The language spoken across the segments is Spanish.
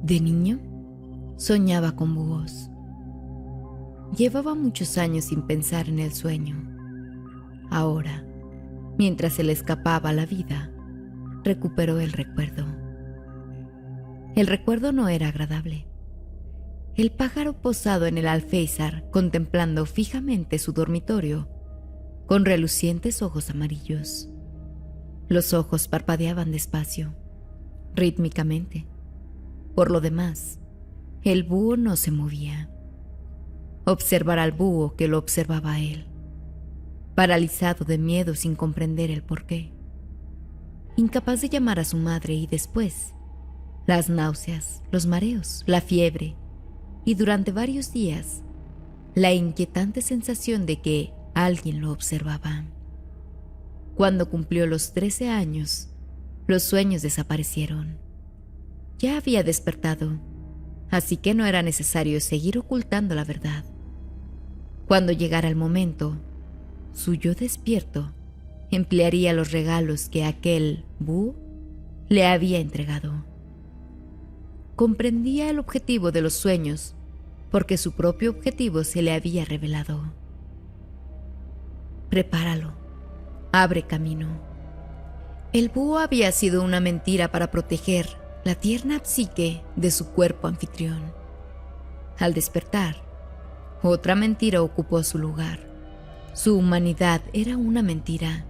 De niño, soñaba con búhos. Llevaba muchos años sin pensar en el sueño. Ahora, mientras se le escapaba la vida, recuperó el recuerdo. El recuerdo no era agradable. El pájaro posado en el alféizar, contemplando fijamente su dormitorio, con relucientes ojos amarillos. Los ojos parpadeaban despacio, rítmicamente. Por lo demás, el búho no se movía. Observar al búho que lo observaba a él, paralizado de miedo sin comprender el porqué. Incapaz de llamar a su madre y después, las náuseas, los mareos, la fiebre y durante varios días, la inquietante sensación de que alguien lo observaba. Cuando cumplió los 13 años, los sueños desaparecieron. Ya había despertado, así que no era necesario seguir ocultando la verdad. Cuando llegara el momento, su yo despierto emplearía los regalos que aquel búho le había entregado. Comprendía el objetivo de los sueños porque su propio objetivo se le había revelado. Prepáralo, abre camino. El búho había sido una mentira para proteger la tierna psique de su cuerpo anfitrión. Al despertar, otra mentira ocupó su lugar. Su humanidad era una mentira,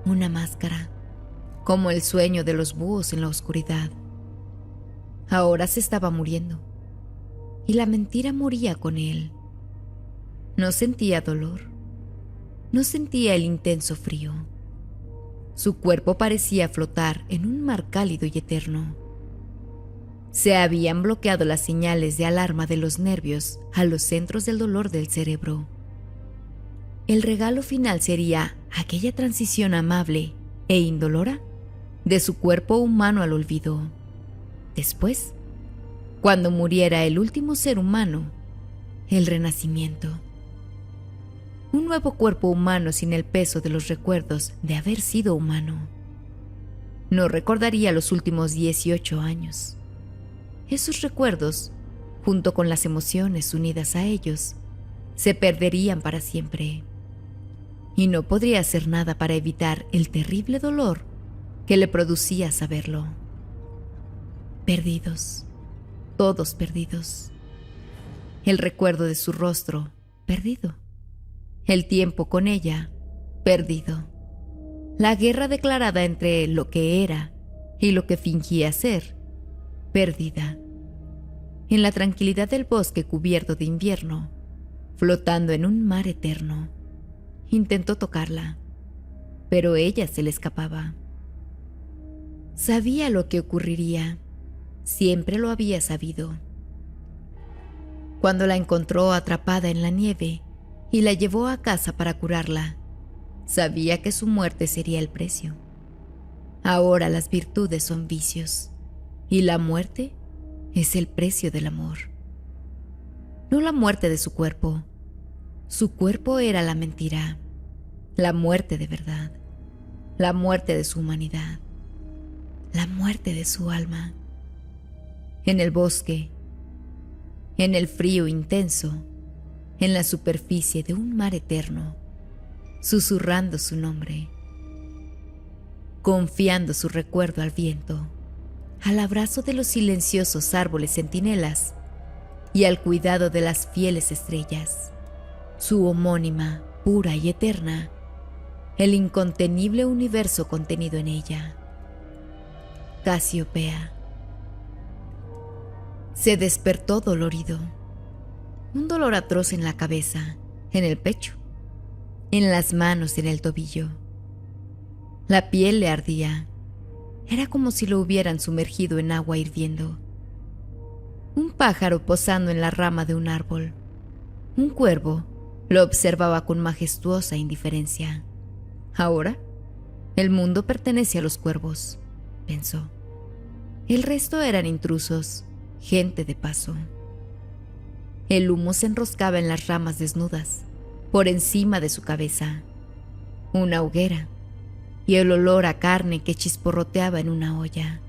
una máscara, como el sueño de los búhos en la oscuridad. Ahora se estaba muriendo, y la mentira moría con él. No sentía dolor, no sentía el intenso frío. Su cuerpo parecía flotar en un mar cálido y eterno. Se habían bloqueado las señales de alarma de los nervios a los centros del dolor del cerebro. El regalo final sería aquella transición amable e indolora de su cuerpo humano al olvido. Después, cuando muriera el último ser humano, el renacimiento. Un nuevo cuerpo humano sin el peso de los recuerdos de haber sido humano. No recordaría los últimos 18 años. Esos recuerdos, junto con las emociones unidas a ellos, se perderían para siempre. Y no podría hacer nada para evitar el terrible dolor que le producía saberlo. Perdidos, todos perdidos. El recuerdo de su rostro, perdido. El tiempo con ella, perdido. La guerra declarada entre lo que era y lo que fingía ser, perdida. En la tranquilidad del bosque cubierto de invierno, flotando en un mar eterno, intentó tocarla, pero ella se le escapaba. Sabía lo que ocurriría, siempre lo había sabido. Cuando la encontró atrapada en la nieve y la llevó a casa para curarla, sabía que su muerte sería el precio. Ahora las virtudes son vicios y la muerte es el precio del amor. No la muerte de su cuerpo era la mentira, la muerte de verdad, la muerte de su humanidad, la muerte de su alma. En el bosque, en el frío intenso, en la superficie de un mar eterno, susurrando su nombre, confiando su recuerdo al viento, al abrazo de los silenciosos árboles centinelas y al cuidado de las fieles estrellas, su homónima, pura y eterna, el incontenible universo contenido en ella. Casiopea. Se despertó dolorido, un dolor atroz en la cabeza, en el pecho, en las manos, en el tobillo. La piel le ardía. Era como si lo hubieran sumergido en agua hirviendo. Un pájaro posando en la rama de un árbol. Un cuervo lo observaba con majestuosa indiferencia. Ahora, el mundo pertenece a los cuervos, pensó. El resto eran intrusos, gente de paso. El humo se enroscaba en las ramas desnudas, por encima de su cabeza. Una hoguera y el olor a carne que chisporroteaba en una olla.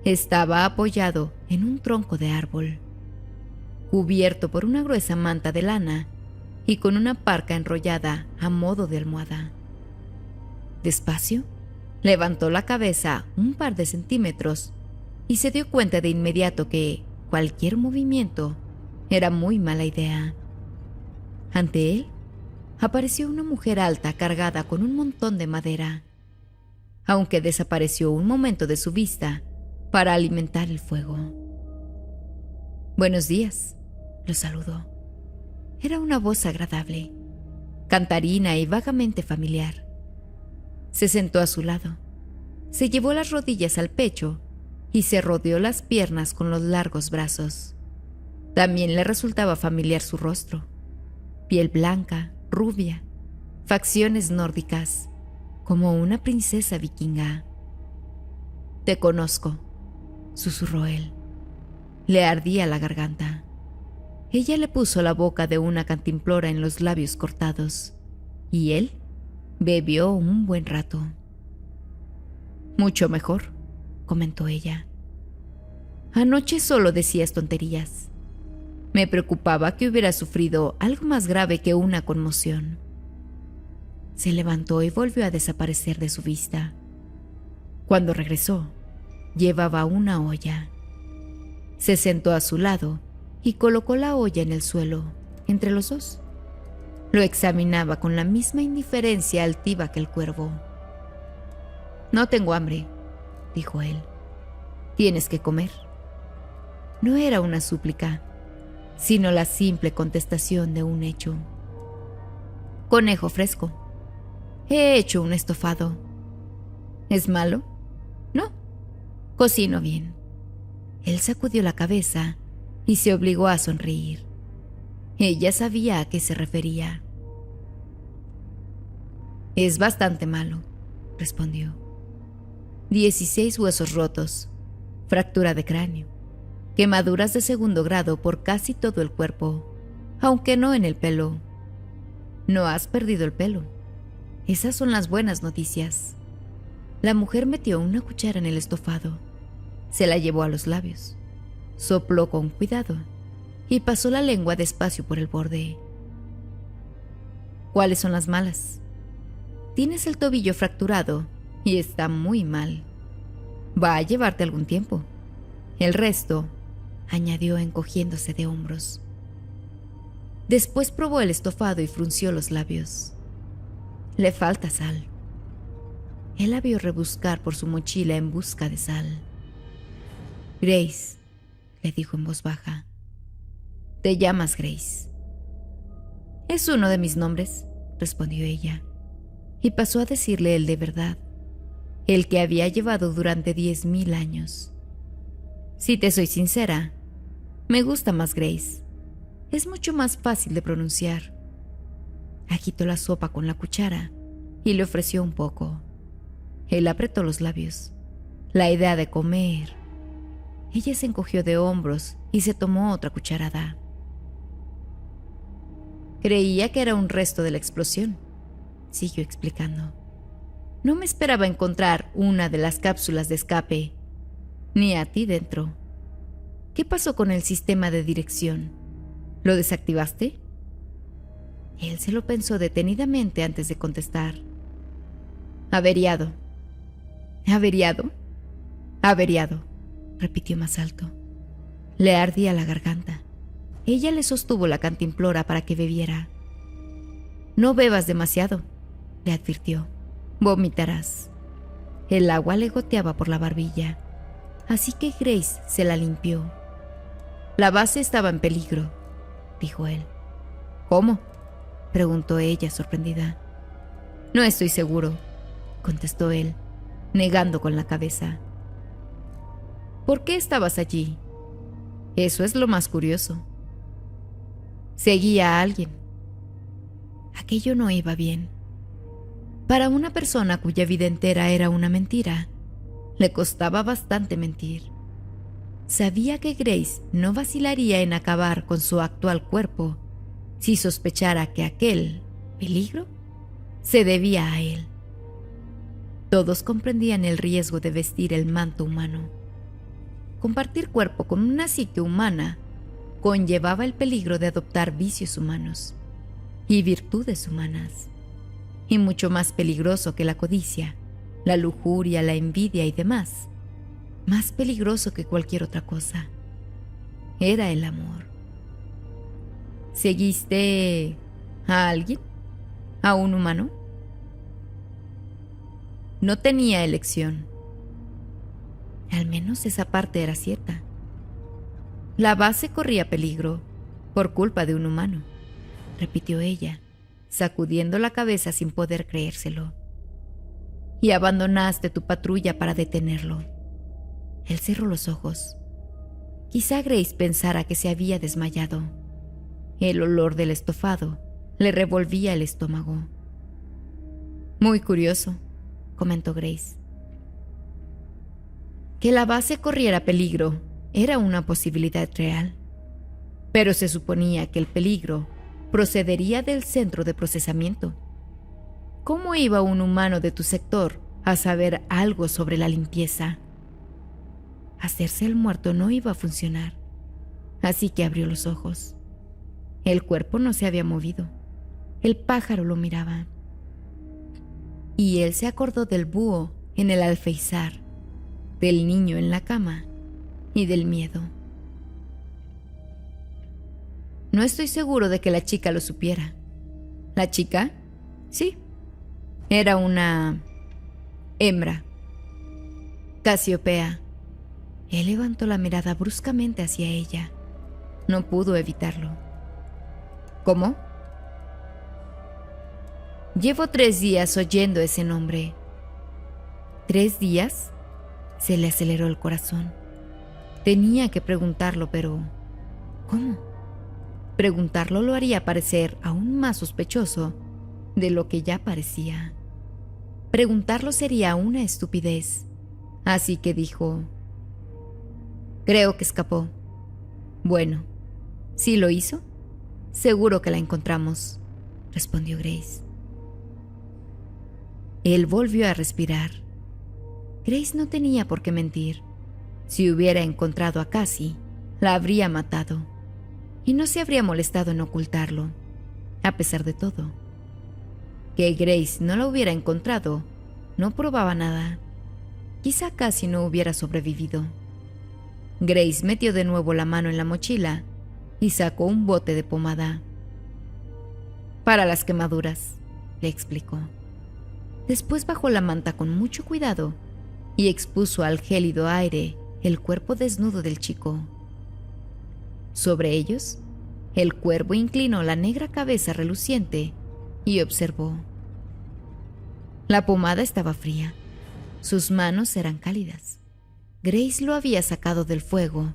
Estaba apoyado en un tronco de árbol, cubierto por una gruesa manta de lana y con una parca enrollada a modo de almohada. Despacio, levantó la cabeza un par de centímetros y se dio cuenta de inmediato que cualquier movimiento era muy mala idea. Ante él apareció una mujer alta cargada con un montón de madera, aunque desapareció un momento de su vista para alimentar el fuego. «Buenos días», lo saludó. Era una voz agradable, cantarina y vagamente familiar. Se sentó a su lado, se llevó las rodillas al pecho y se rodeó las piernas con los largos brazos. También le resultaba familiar su rostro, piel blanca, rubia, facciones nórdicas, como una princesa vikinga. «Te conozco», susurró él. Le ardía la garganta. Ella le puso la boca de una cantimplora en los labios cortados, y él bebió un buen rato. «Mucho mejor», comentó ella. «Anoche solo decías tonterías. Me preocupaba que hubieras sufrido algo más grave que una conmoción». Se levantó y volvió a desaparecer de su vista. Cuando regresó, llevaba una olla. Se sentó a su lado y colocó la olla en el suelo, entre los dos. Lo examinaba con la misma indiferencia altiva que el cuervo. «No tengo hambre», dijo él. «Tienes que comer». No era una súplica, sino la simple contestación de un hecho. «Conejo fresco. He hecho un estofado». «¿Es malo?» «No. Cocino bien». Él sacudió la cabeza y se obligó a sonreír. Ella sabía a qué se refería. «Es bastante malo», respondió. 16 huesos rotos, fractura de cráneo, quemaduras de segundo grado por casi todo el cuerpo, aunque no en el pelo. No has perdido el pelo. Esas son las buenas noticias». La mujer metió una cuchara en el estofado, se la llevó a los labios, sopló con cuidado y pasó la lengua despacio por el borde. «¿Cuáles son las malas?» «Tienes el tobillo fracturado y está muy mal. Va a llevarte algún tiempo. El resto», añadió encogiéndose de hombros. Después probó el estofado y frunció los labios. «Le falta sal». Él la vio rebuscar por su mochila en busca de sal. «Grace», le dijo en voz baja. «Te llamas Grace». «Es uno de mis nombres», respondió ella, y pasó a decirle el de verdad, el que había llevado durante 10,000 años. «Si te soy sincera, me gusta más Grace. Es mucho más fácil de pronunciar». Agitó la sopa con la cuchara y le ofreció un poco. Él apretó los labios. La idea de comer. Ella se encogió de hombros y se tomó otra cucharada. «Creía que era un resto de la explosión», siguió explicando. «No me esperaba encontrar una de las cápsulas de escape, ni a ti dentro. ¿Qué pasó con el sistema de dirección? ¿Lo desactivaste?» Él se lo pensó detenidamente antes de contestar. «Averiado». «¿Averiado? Averiado», repitió más alto. Le ardía la garganta. Ella le sostuvo la cantimplora para que bebiera. «No bebas demasiado», le advirtió. «Vomitarás». El agua le goteaba por la barbilla, así que Grace se la limpió. «La base estaba en peligro», dijo él. «¿Cómo?», preguntó ella sorprendida. «No estoy seguro», contestó él, negando con la cabeza. «¿Por qué estabas allí? Eso es lo más curioso». «Seguía a alguien». Aquello no iba bien. Para una persona cuya vida entera era una mentira, le costaba bastante mentir. Sabía que Grace no vacilaría en acabar con su actual cuerpo si sospechara que aquel peligro se debía a él. Todos comprendían el riesgo de vestir el manto humano. compartir cuerpo con una psique humana conllevaba el peligro de adoptar vicios humanos y virtudes humanas, y mucho más peligroso que la codicia, la lujuria, la envidia y demás, más peligroso que cualquier otra cosa, era el amor. ¿Seguiste a alguien? ¿A un humano? No tenía elección. Al menos esa parte era cierta. La base corría peligro por culpa de un humano, repitió ella, sacudiendo la cabeza sin poder creérselo. Y abandonaste tu patrulla para detenerlo. Él cerró los ojos. Quizá Grace pensara que se había desmayado. El olor del estofado le revolvía el estómago. Muy curioso, comentó Grace. Que la base corriera peligro era una posibilidad real, pero se suponía que el peligro procedería del centro de procesamiento. ¿Cómo iba un humano de tu sector a saber algo sobre la limpieza? Hacerse el muerto no iba a funcionar, así que abrió los ojos. El cuerpo no se había movido. El pájaro lo miraba. Y él se acordó del búho en el alféizar, del niño en la cama y del miedo. No estoy seguro de que la chica lo supiera. ¿La chica? Sí. Era una hembra. Casiopea. Él levantó la mirada bruscamente hacia ella. No pudo evitarlo. ¿Cómo? Llevo 3 días oyendo ese nombre. ¿3 días? Se le aceleró el corazón. Tenía que preguntarlo, pero ¿cómo? Preguntarlo lo haría parecer aún más sospechoso de lo que ya parecía. Preguntarlo sería una estupidez. Así que dijo: creo que escapó. Bueno, ¿sí lo hizo? Seguro que la encontramos, respondió Grace. Él volvió a respirar. Grace no tenía por qué mentir. Si hubiera encontrado a Cassie, la habría matado, y no se habría molestado en ocultarlo, a pesar de todo. Que Grace no la hubiera encontrado no probaba nada. Quizá Cassie no hubiera sobrevivido. Grace metió de nuevo la mano en la mochila y sacó un bote de pomada. Para las quemaduras, le explicó. Después bajó la manta con mucho cuidado y expuso al gélido aire el cuerpo desnudo del chico. Sobre ellos, el cuervo inclinó la negra cabeza reluciente y observó. La pomada estaba fría. Sus manos eran cálidas. Grace lo había sacado del fuego.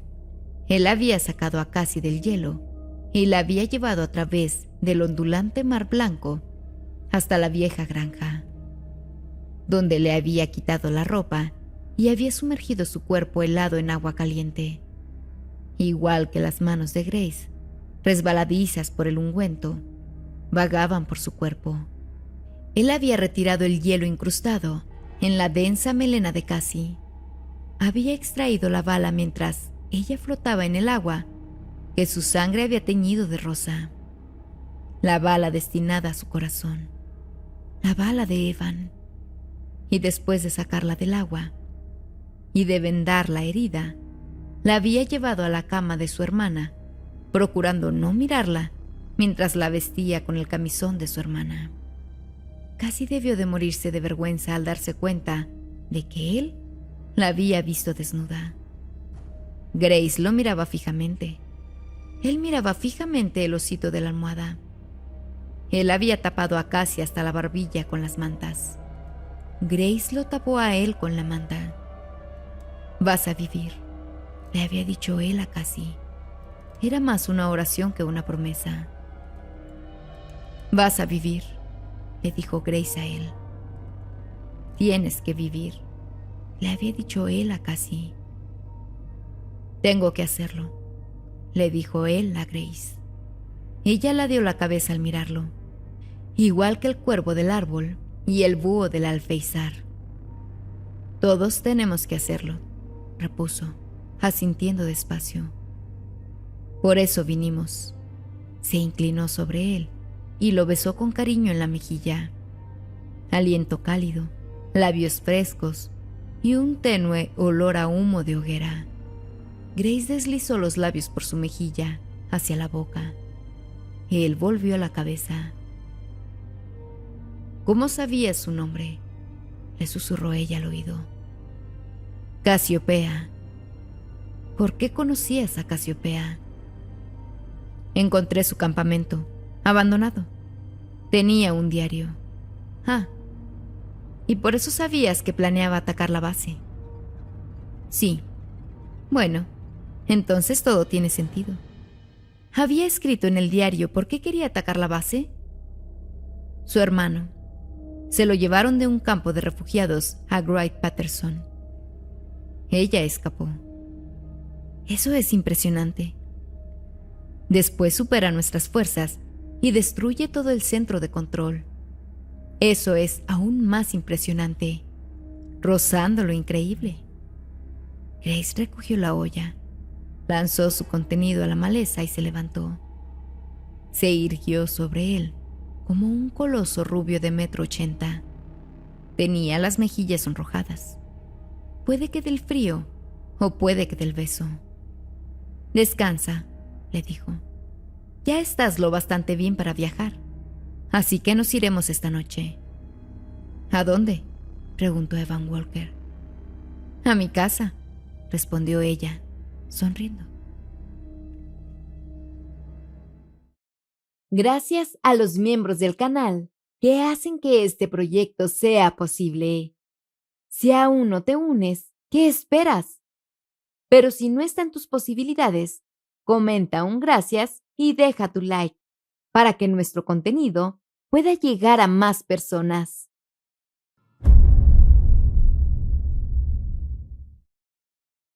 Él había sacado a Cassie del hielo y la había llevado a través del ondulante mar blanco hasta la vieja granja, donde le había quitado la ropa y había sumergido su cuerpo helado en agua caliente. Igual que las manos de Grace, resbaladizas por el ungüento, vagaban por su cuerpo. Él había retirado el hielo incrustado en la densa melena de Cassie. Había extraído la bala mientras ella flotaba en el agua que su sangre había teñido de rosa. La bala destinada a su corazón. La bala de Evan. Y después de sacarla del agua y de vendar la herida, la había llevado a la cama de su hermana, procurando no mirarla mientras la vestía con el camisón de su hermana. Casi debió de morirse de vergüenza al darse cuenta de que él la había visto desnuda. Grace lo miraba fijamente. Él miraba fijamente el osito de la almohada. Él había tapado a Cassie hasta la barbilla con las mantas. Grace lo tapó a él con la manta. Vas a vivir, le había dicho él a Cassie. Era más una oración que una promesa. Vas a vivir, le dijo Grace a él. Tienes que vivir, le había dicho él a Cassie. Tengo que hacerlo, le dijo él a Grace. Ella la dio la cabeza al mirarlo, igual que el cuervo del árbol y el búho del alféizar. Todos tenemos que hacerlo, repuso, asintiendo despacio. Por eso vinimos. Se inclinó sobre él y lo besó con cariño en la mejilla. Aliento cálido, labios frescos y un tenue olor a humo de hoguera. Grace deslizó los labios por su mejilla hacia la boca. Él volvió la cabeza. ¿Cómo sabías su nombre?, le susurró ella al oído. Casiopea. ¿Por qué conocías a Casiopea? Encontré su campamento, abandonado. Tenía un diario. Ah, ¿y por eso sabías que planeaba atacar la base? Sí. Bueno, entonces todo tiene sentido. ¿Había escrito en el diario por qué quería atacar la base? Su hermano. Se lo llevaron de un campo de refugiados a Wright-Patterson. Ella escapó. Eso es impresionante. Después supera nuestras fuerzas y destruye todo el centro de control. Eso es aún más impresionante, rozando lo increíble. Grace recogió la olla, lanzó su contenido a la maleza y se levantó. Se irguió sobre él como un coloso rubio de 1,80 m. Tenía las mejillas sonrojadas. Puede que del frío o puede que del beso. Descansa, le dijo. Ya estás lo bastante bien para viajar, así que nos iremos esta noche. ¿A dónde?, preguntó Evan Walker. A mi casa, respondió ella, sonriendo. Gracias a los miembros del canal que hacen que este proyecto sea posible. Si aún no te unes, ¿qué esperas? Pero si no está en tus posibilidades, comenta un gracias y deja tu like para que nuestro contenido pueda llegar a más personas.